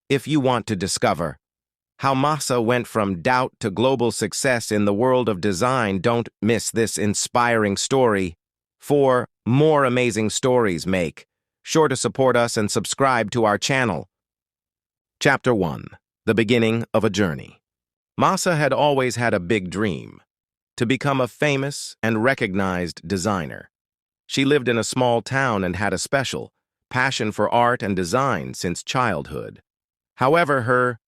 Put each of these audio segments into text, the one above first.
If you want to discover how Mahsa went from doubt to global success in the world of design, don't miss this inspiring story. For more amazing stories, make sure to support us and subscribe to our channel. Chapter 1. The Beginning of a Journey. Mahsa had always had a big dream: to become a famous and recognized designer. She lived in a small town and had a special passion for art and design since childhood. However, her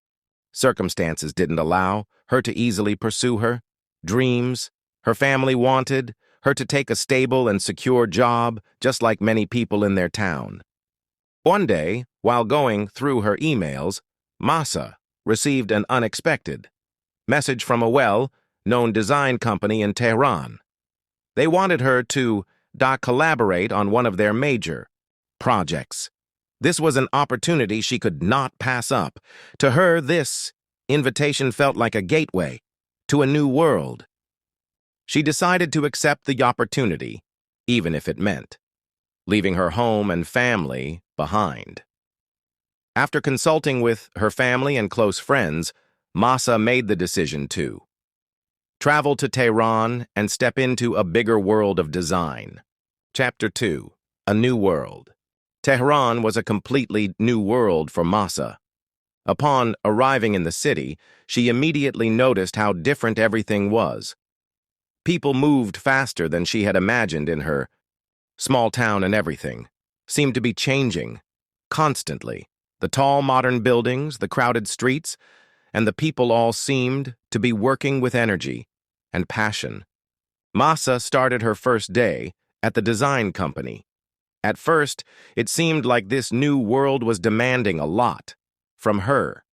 circumstances didn't allow her to easily pursue her dreams. Her family wanted her to take a stable and secure job, just like many people in their town. One day, while going through her emails, Mahsa received an unexpected message from a well-known design company in Tehran. They wanted her to collaborate on one of their major projects. This was an opportunity she could not pass up. To her, this invitation felt like a gateway to a new world. She decided to accept the opportunity, even if it meant leaving her home and family behind. After consulting with her family and close friends, Mahsa made the decision to travel to Tehran and step into a bigger world of design. Chapter 2. A New World. Tehran was a completely new world for Mahsa. Upon arriving in the city, she immediately noticed how different everything was. People moved faster than she had imagined in her small town, and everything seemed to be changing constantly. The tall modern buildings, the crowded streets, and the people all seemed to be working with energy and passion. Mahsa started her first day at the design company. At first, it seemed like this new world was demanding a lot from her.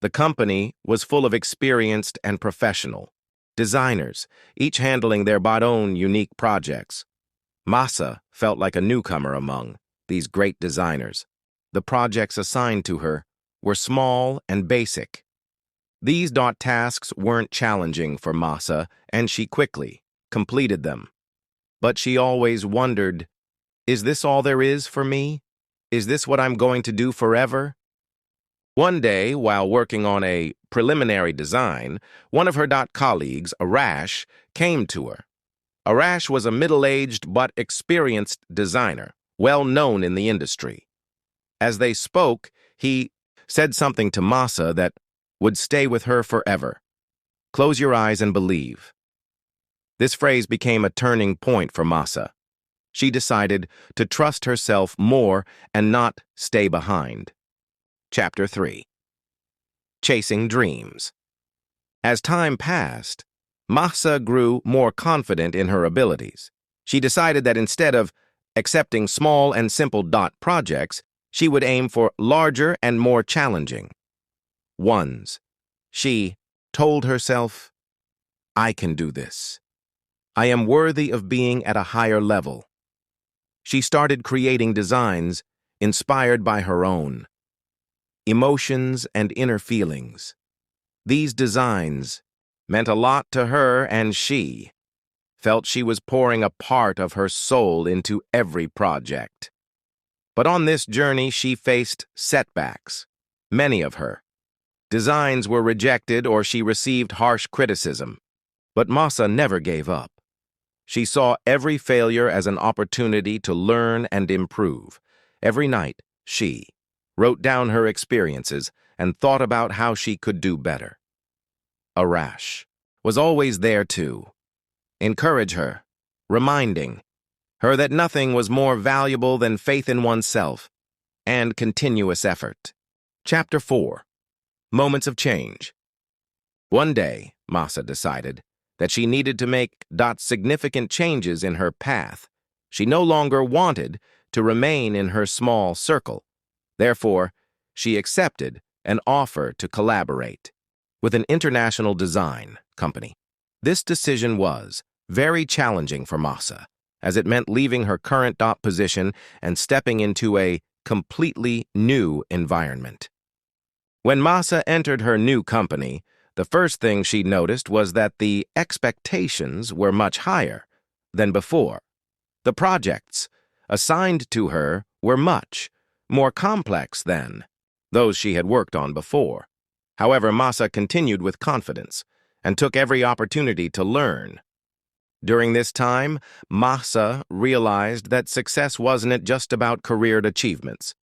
The company was full of experienced and professional designers, each handling their own unique projects. Mahsa felt like a newcomer among these great designers. The projects assigned to her were small and basic. These tasks weren't challenging for Mahsa, and she quickly completed them. But she always wondered, is this all there is for me? Is this what I'm going to do forever? One day, while working on a preliminary design, one of her colleagues, Arash, came to her. Arash was a middle-aged but experienced designer, well known in the industry. As they spoke, he said something to Mahsa that would stay with her forever. "Close your eyes and believe." This phrase became a turning point for Mahsa. She decided to trust herself more and not stay behind. Chapter 3. Chasing Dreams. As time passed, Mahsa grew more confident in her abilities. She decided that instead of accepting small and simple projects, she would aim for larger and more challenging ones. She told herself, "I can do this. I am worthy of being at a higher level." She started creating designs inspired by her own emotions and inner feelings. These designs meant a lot to her, and she felt she was pouring a part of her soul into every project. But on this journey, she faced setbacks. Many of her designs were rejected or she received harsh criticism. But Mahsa never gave up. She saw every failure as an opportunity to learn and improve. Every night, she wrote down her experiences and thought about how she could do better. Arash was always there to encourage her, reminding her that nothing was more valuable than faith in oneself and continuous effort. Chapter 4. Moments of Change. One day, Mahsa decided that she needed to make significant changes in her path. She no longer wanted to remain in her small circle. Therefore, she accepted an offer to collaborate with an international design company. This decision was very challenging for Mahsa, as it meant leaving her current position and stepping into a completely new environment. When Mahsa entered her new company, the first thing she noticed was that the expectations were much higher than before. The projects assigned to her were much more complex than those she had worked on before. However, Mahsa continued with confidence and took every opportunity to learn. During this time, Mahsa realized that success wasn't just about career achievements.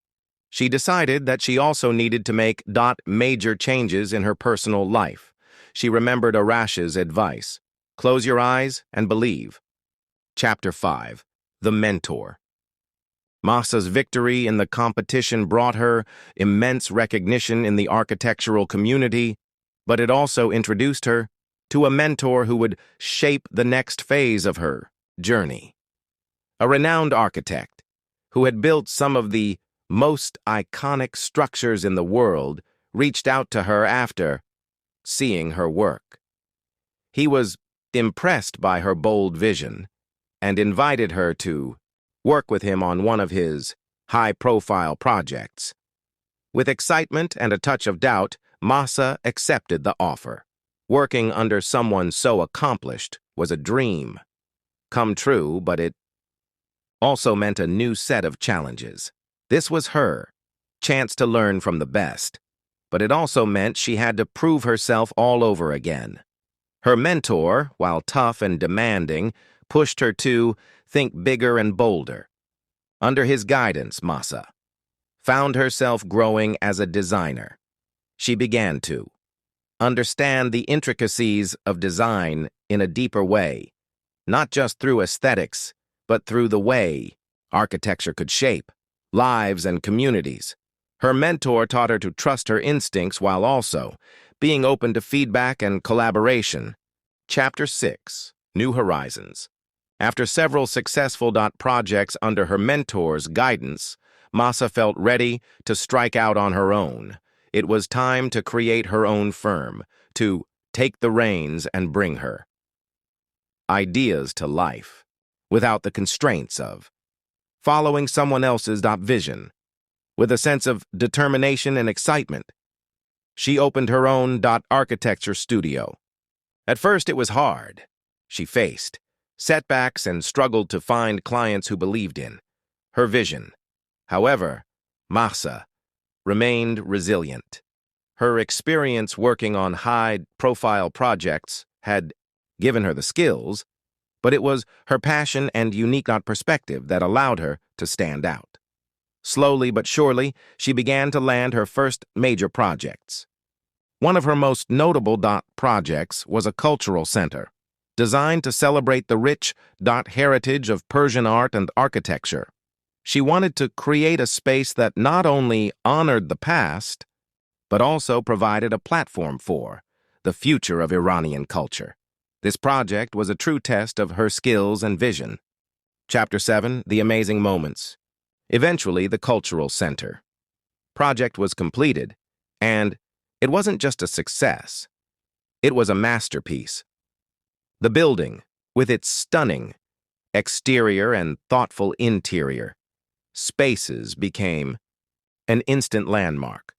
She decided that she also needed to make major changes in her personal life. She remembered Arash's advice: close your eyes and believe. Chapter 5. The Mentor. Mahsa's victory in the competition brought her immense recognition in the architectural community, but it also introduced her to a mentor who would shape the next phase of her journey. A renowned architect who had built some of the most iconic structures in the world reached out to her after seeing her work. He was impressed by her bold vision and invited her to work with him on one of his high-profile projects. With excitement and a touch of doubt, Mahsa accepted the offer. Working under someone so accomplished was a dream come true, but it also meant a new set of challenges. This was her chance to learn from the best, but it also meant she had to prove herself all over again. Her mentor, while tough and demanding, pushed her to think bigger and bolder. Under his guidance, Mahsa found herself growing as a designer. She began to understand the intricacies of design in a deeper way, not just through aesthetics, but through the way architecture could shape lives and communities. Her mentor taught her to trust her instincts while also being open to feedback and collaboration. Chapter 6. New Horizons. After several successful projects under her mentor's guidance, Mahsa felt ready to strike out on her own. It was time to create her own firm, to take the reins and bring her ideas to life, without the constraints of following someone else's vision. With a sense of determination and excitement, she opened her own architecture studio. At first, it was hard. She faced setbacks and struggled to find clients who believed in her vision. However, Mahsa remained resilient. Her experience working on high-profile projects had given her the skills, but it was her passion and unique perspective that allowed her to stand out. Slowly but surely, she began to land her first major projects. One of her most notable projects was a cultural center, designed to celebrate the rich heritage of Persian art and architecture. She wanted to create a space that not only honored the past, but also provided a platform for the future of Iranian culture. This project was a true test of her skills and vision. Chapter 7. The Amazing Moments. Eventually, the Cultural Center project was completed, and it wasn't just a success. It was a masterpiece. The building, with its stunning exterior and thoughtful interior spaces, became an instant landmark.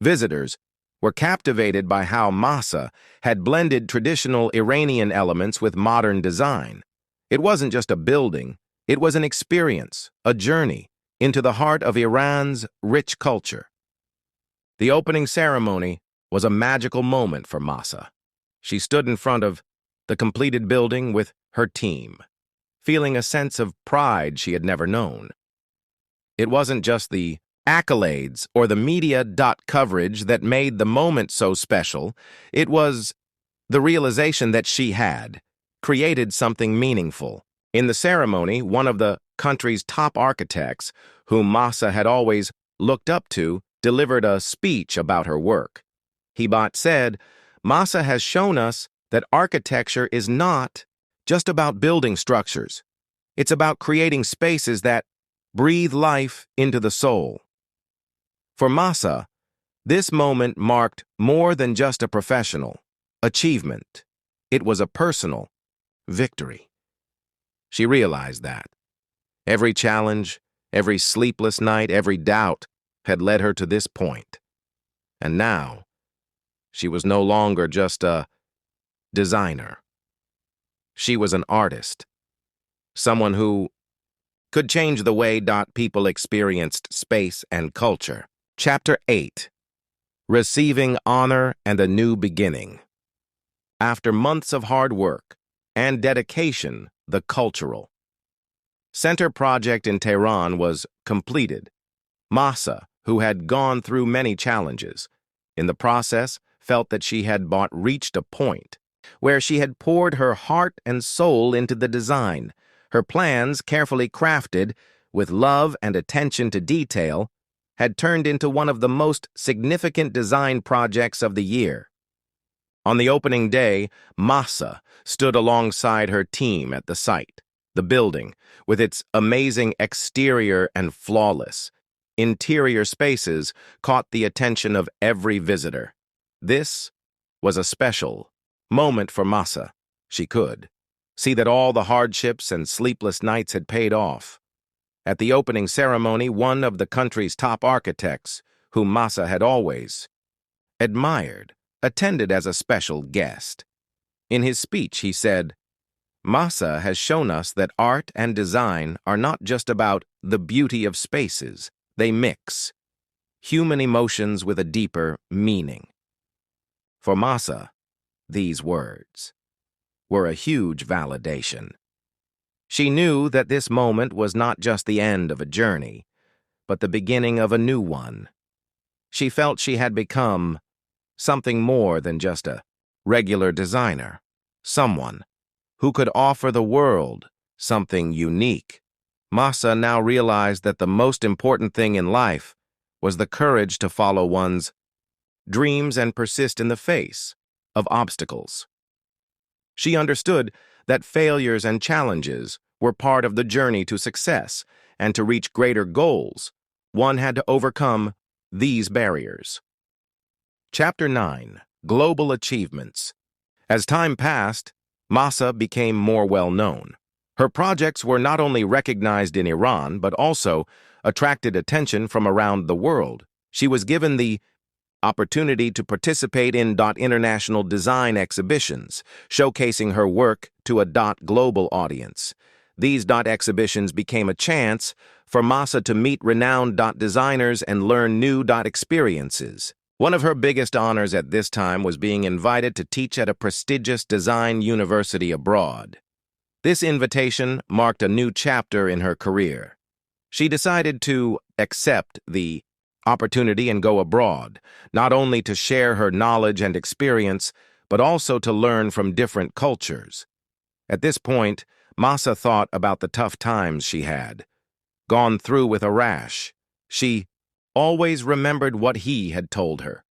Visitors were captivated by how Mahsa had blended traditional Iranian elements with modern design. It wasn't just a building, it was an experience, a journey into the heart of Iran's rich culture. The opening ceremony was a magical moment for Mahsa. She stood in front of the completed building with her team, feeling a sense of pride she had never known. It wasn't just the accolades or the media coverage that made the moment so special. It was the realization that she had created something meaningful. In the ceremony, one of the country's top architects, whom Mahsa had always looked up to, delivered a speech about her work. He said, "Mahsa has shown us that architecture is not just about building structures. It's about creating spaces that breathe life into the soul." For Mahsa, this moment marked more than just a professional achievement. It was a personal victory. She realized that every challenge, every sleepless night, every doubt had led her to this point. And now, she was no longer just a designer. She was an artist, someone who could change the way people experienced space and culture. Chapter 8. Receiving Honor and a New Beginning. After months of hard work and dedication, the cultural center project in Tehran was completed. Mahsa, who had gone through many challenges, in the process felt that she had reached a point where she had poured her heart and soul into the design. Her plans, carefully crafted, with love and attention to detail, had turned into one of the most significant design projects of the year. On the opening day, Mahsa stood alongside her team at the site. The building, with its amazing exterior and flawless interior spaces, caught the attention of every visitor. This was a special moment for Mahsa. She could see that all the hardships and sleepless nights had paid off. At the opening ceremony, one of the country's top architects, whom Mahsa had always admired, attended as a special guest. In his speech, he said, "Mahsa has shown us that art and design are not just about the beauty of spaces. They mix human emotions with a deeper meaning." For Mahsa, these words were a huge validation. She knew that this moment was not just the end of a journey, but the beginning of a new one. She felt she had become something more than just a regular designer, someone who could offer the world something unique. Mahsa now realized that the most important thing in life was the courage to follow one's dreams and persist in the face of obstacles. She understood that failures and challenges were part of the journey to success, and to reach greater goals, one had to overcome these barriers. Chapter 9. Global Achievements. As time passed, Mahsa became more well-known. Her projects were not only recognized in Iran, but also attracted attention from around the world. She was given the opportunity to participate in international design exhibitions, showcasing her work to a global audience. These exhibitions became a chance for Mahsa to meet renowned designers and learn new experiences. One of her biggest honors at this time was being invited to teach at a prestigious design university abroad. This invitation marked a new chapter in her career. She decided to accept the opportunity and go abroad, not only to share her knowledge and experience, but also to learn from different cultures. At this point, Mahsa thought about the tough times she had gone through with a rash. She always remembered what he had told her.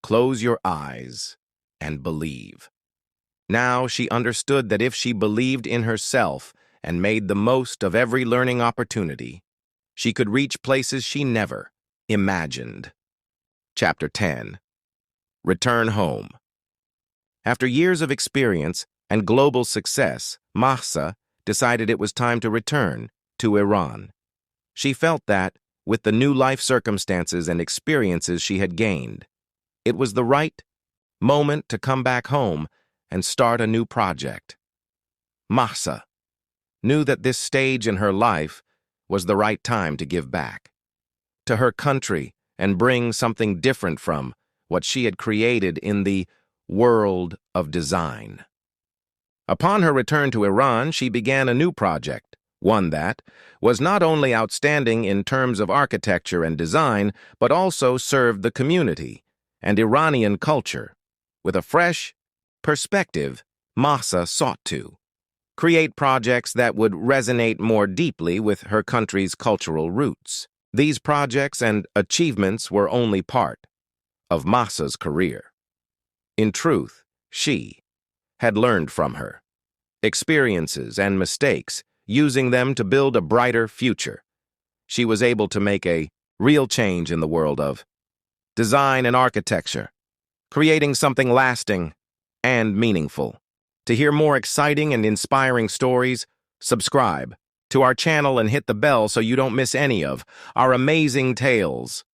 Close your eyes and believe. Now she understood that if she believed in herself and made the most of every learning opportunity, she could reach places she never imagined. Chapter 10. Return home. After years of experience and global success, Mahsa decided it was time to return to Iran. She felt that, with the new life circumstances and experiences she had gained, it was the right moment to come back home and start a new project. Mahsa knew that this stage in her life was the right time to give back to her country and bring something different from what she had created in the world of design. Upon her return to Iran, she began a new project, one that was not only outstanding in terms of architecture and design, but also served the community and Iranian culture. With a fresh perspective, Mahsa sought to create projects that would resonate more deeply with her country's cultural roots. These projects and achievements were only part of Mahsa's career. In truth, she had learned from her experiences and mistakes, using them to build a brighter future. She was able to make a real change in the world of design and architecture, creating something lasting and meaningful. To hear more exciting and inspiring stories, subscribe to our channel and hit the bell so you don't miss any of our amazing tales.